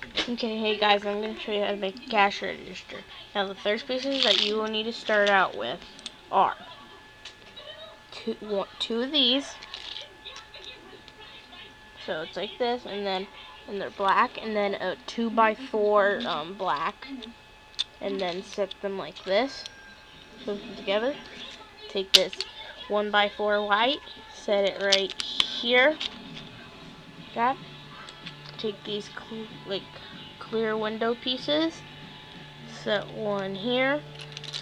Okay, hey guys, I'm going to show you how to make a cash register. Now the first pieces that you will need to start out with are two of these. So it's like this, and they're black, and then a 2x4 black, and then set them like this. Put them together. Take this 1x4 white, set it right here. That. Take these clear window pieces. Set one here.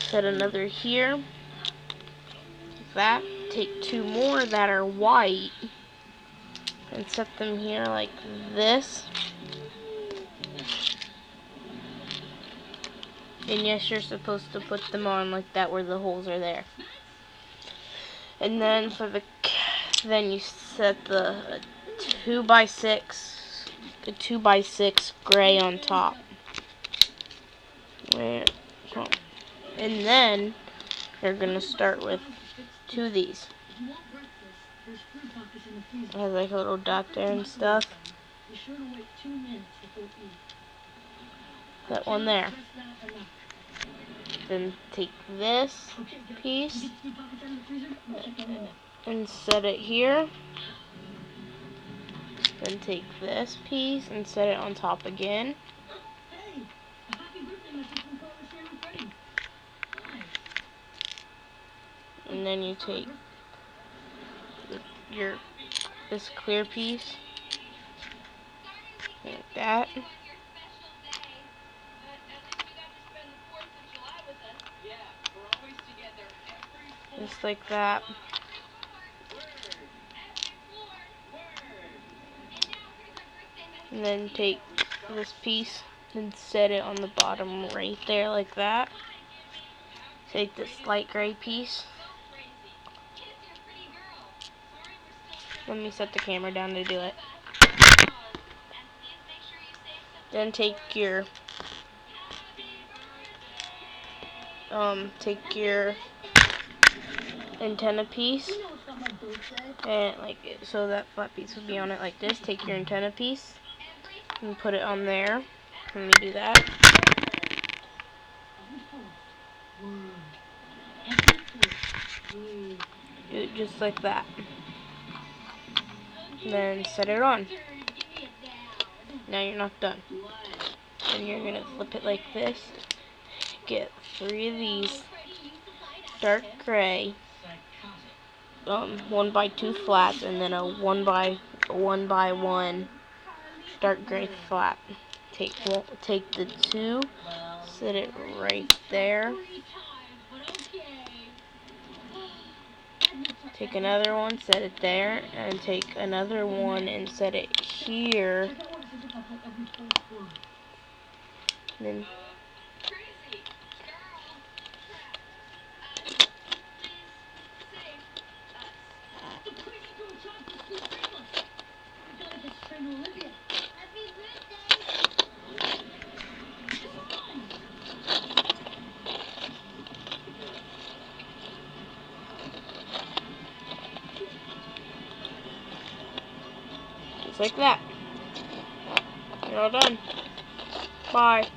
Set another here. Like that. Take two more that are white and set them here like this. And yes, you're supposed to put them on like that where the holes are there. And then then you set the 2x6 gray on top. And then you're gonna start with two of these. It has like a little dot there and stuff. That one there. Then take this piece and set it here. Then take this piece and set it on top again. And then you take this clear piece like that. Just like that. And then take this piece and set it on the bottom right there like that. Take this light gray piece. Let me set the camera down to do it. Then take your antenna piece, and so that flat piece will be on it like this. Take your antenna piece and put it on there. Let me do that. Do it just like that. Then set it on. Now you're not done. Then you're gonna flip it like this. Get 3 of these dark gray 1x2 flats, and then a 1x1 dark gray flat. Take the 2, set it right there. Take another one, set it there, and take another one and set it here. And then just like that. You're all done. Bye.